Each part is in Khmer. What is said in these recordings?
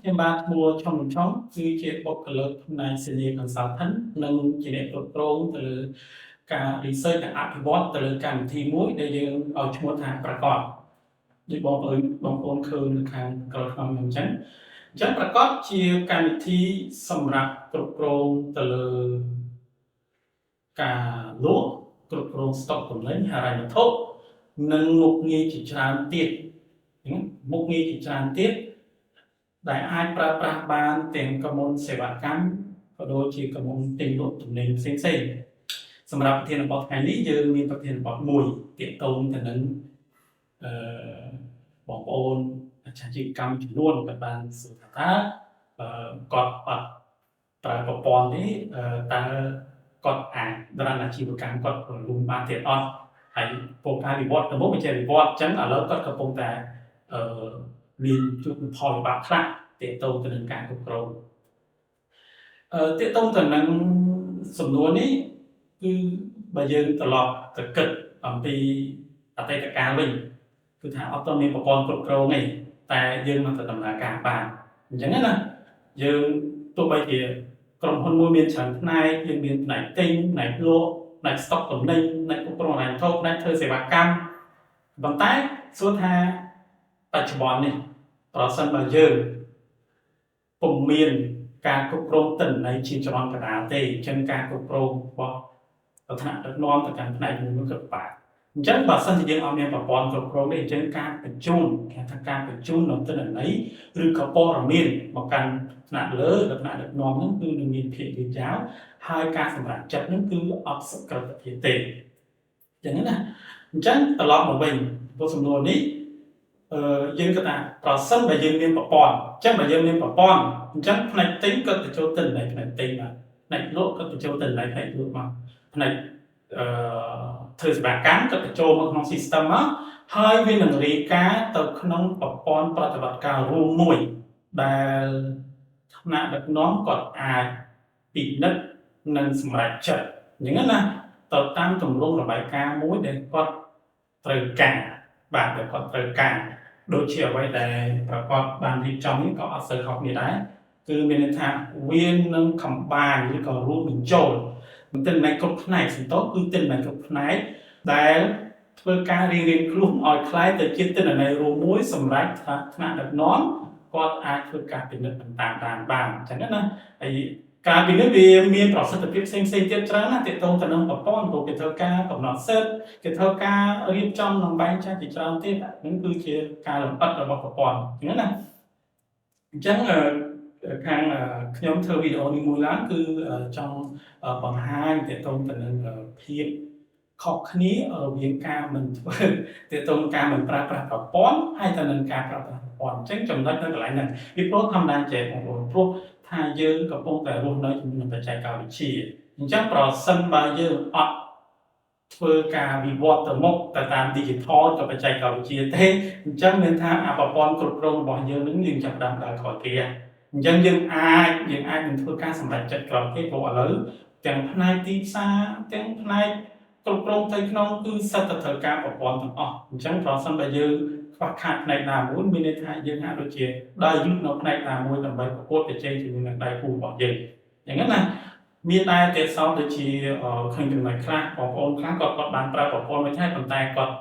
ខ្ញុំបាទឈ្មោះឆុងគឺជាបុគ្គលិកផ្នែក Senior Consultant និងជាអ្នកគ្រប់គ្រងទៅលើការ research និងអភិវឌ្ឍទៅលើកម្មវិធីមួយដែលយើងឲ្យឈ្មោះថាប្រកបដូចបងប្អូនឃើញនៅខាងក្រោយខ្ញុំអញ្ចឹងប្រកបជាកម្មវិធីសម្រាប់គ្រប់គ្រងទៅលើការលក់គ្រប់គ្រង stock ទំនិញហិរញ្ញវត្ថុនិងមុខងារជាច្រើនទៀតដែលអាចប្រើប្រាស់បានទាំងកម្មនសេវាកម្មក៏ដូចជាកម្មនទិញលក់ទំនិញផ្សេងៗសម្រាប់ប្រធានបទថ្ងៃនេះយើងមានប្រធានបទមួយទាក់ទងទៅនឹងបងប្អូនអាជីវកម្មចំនួនគាត់បានសួរថាគាត់អត់ប្រើប្រព័ន្ធនេះតើគាត់អាចដរាបអាជីវកម្មគាត់រួមបានទៀតអត់ហើយពលការវិវត្តទៅមុខមិនចេះវិវត្តអញ្ចឹងឥឡូវគាត់កំពុងតែមានជួបផលវិបាកខ្លះទាក់ទងទៅនឹងការគ្រប់គ្រងទាក់ទងទៅនឹងសំណួរនេះគឺបើយើងត្រឡប់ទៅគិតអំពីអតីតកាលវិញគឺថាអត់ទាន់មានប្រព័ន្ធគ្រប់គ្រងទេតែយើងនឹងទៅដំណើរការបានអញ្ចឹងណាយើងទោះបីជាក្រុមហ៊ុនមួយមានច្រើនផ្នែកយើងមានផ្នែកទិញផ្នែកលក់ផ្នែក stock ទំនិញផ្នែកគ្រប់គ្រងហិរញ្ញវត្ថុផ្នែកធ្វើសេវាកម្មប៉ុន្តែសួរថាបច្ចុប្បន្ននេះប្រសិនបើយើងពុំមានការគ្រប់គ្រងទិន្នន័យជាចរន្តកណ្ដាលទេអញ្ចឹងការគ្រប់គ្រងរបស់ថ្នាក់ដឹកនាំទៅកាន់ផ្នែកមួយគឺបាក់អញ្ចឹងបើសិនជាយើងអត់មានប្រព័ន្ធគ្រប់គ្រងទេអញ្ចឹងការបញ្ជូនគេថាការបញ្ជូននៅទិន្នន័យឬក៏ព័ត៌មានមកកាន់ថ្នាក់លើឬថ្នាក់ដឹកនាំហ្នឹងគឺនឹងមានភាពយឺតយ៉ាវហើយការសម្រេចចិត្តហ្នឹងគឺអត់សុក្រឹតភាពទេអញ្ចឹងណាអញ្ចឹងត្រឡប់មកវិញពីសំណួរនេះយើងគិតថាប្រសិនបើយើងមានប្រព័ន្ធអញ្ចឹងបើយើងមានប្រព័ន្ធអញ្ចឹងផ្នែកទិញក៏ទៅចូលទិន្នន័យផ្នែកទិញមកផ្នែកលក់ក៏ទៅចូលទិន្នន័យផ្នែកលក់មកផ្នែកធ្វើសេវាកម្មក៏ទៅចូលមកក្នុង system មកហើយវានឹងរាយការណ៍ទៅក្នុងប្រព័ន្ធប្រតិបត្តិការរួមមួយដែលថ្នាក់ដឹកនាំគាត់អាចពិនិត្យនិងសម្រេចចិត្តអញ្ចឹងណាទៅតាមទម្រង់របាយការណ៍មួយដែលគាត់ត្រូវការបាទដែលគាត់ត្រូវការដូចជាអ្វីដែលប្រកបបានរៀបចំនេះក៏អត់សូវខុសគ្នាដែរគឺមានន័យថាវានឹងកំបានឬក៏រួមបញ្ចូលទិន្នន័យគ្រប់ផ្នែកសន្តោសគឺទិន្នន័យគ្រប់ផ្នែកដែលធ្វើការរៀងខ្លួនឲ្យคล้ายទៅជាទិន្នន័យរួមមួយសម្រាប់ថ្នាក់ដឹកនាំគាត់អាចធ្វើការពិនិត្យតាមបានអញ្ចឹងណាហើយការពិនិត្យវាមានប្រសិទ្ធភាពផ្សេងទៀតច្រើនណាស់ទាក់ទងទៅនឹងប្រព័ន្ធព្រោះគេធ្វើការកំណត់សិទ្ធិគេធ្វើការរៀបចំនិងបែងចែកជាច្រើនទៀតហ្នឹងគឺជាការលម្អិតរបស់ប្រព័ន្ធអញ្ចឹងណាអញ្ចឹងខាងខ្ញុំធ្វើវីដេអូនេះមួយឡើងគឺចង់បង្ហាញទាក់ទងទៅនឹងភាពខុសគ្នារវាងការមិនធ្វើទាក់ទងការមិនប្រើប្រាស់ប្រព័ន្ធហើយទៅនឹងការប្រើប្រាស់ប្រព័ន្ធអញ្ចឹងចំណុចនៅកន្លែងហ្នឹងពីព្រោះធម្មតាចេះបងប្អូនព្រោះថាយើងកំពុងតែរស់នៅជាមួយបច្ចេកវិទ្យាអញ្ចឹងប្រសិនបើយើងអត់ធ្វើការវិវត្តទៅមុខទៅតាម digital ទៅបច្ចេកវិទ្យាទេអញ្ចឹងមានថាប្រព័ន្ធគ្រប់គ្រងរបស់យើងនឹងយើងចាប់ដើមដើរខុសគេអញ្ចឹងយើងអាចនឹងធ្វើការសម្រេចចិត្តក្រោយគេព្រោះឥឡូវទាំងផ្នែកទីផ្សារទាំងផ្នែកគ្រប់គ្រងផ្ទៃក្នុងគឺសិតតែត្រូវការប្រព័ន្ធទាំងអស់អញ្ចឹងប្រសិនបើយើងខ្វះខាតផ្នែកណាមួយមានន័យថាយើងហាក់ដូចជាដើរយឺតនៅផ្នែកណាមួយដើម្បីប្រកួតប្រជែងជាមួយនឹងដៃគូរបស់យើងអញ្ចឹងណាមានដែរទេសោតដូចជាឃើញចំណុចខ្លះបងប្អូនខ្លះគាត់បានប្រើប្រព័ន្ធមួយដែរប៉ុន្តែគាត់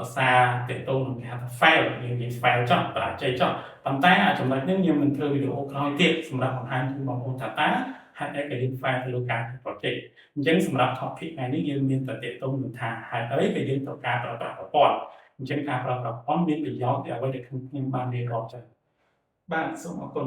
ឧស្សាហ៍ទាក់ទងនឹងគេហៅថា fail យើងនិយាយ fail ចោះបរាជ័យចោះប៉ុន្តែចំណុចនេះខ្ញុំនឹងធ្វើវីដេអូក្រោយទៀតសម្រាប់បង្ហាញជូនបងប្អូនថាតើហេតុអីក៏យើង fail ទៅលើការប្រជែងអញ្ចឹងសម្រាប់ topic ថ្ងៃនេះយើងមានតែទាក់ទងនឹងថាហេតុអីក៏យើងត្រូវការប្រើប្រាស់ប្រព័ន្ធអញ្ចឹងការប្រើប្រាស់ប្រព័ន្ធមានប្រយោជន៍អ្វីដែលខ្ញុំបានរៀបរាប់ចឹងបាទសូមអរគុណ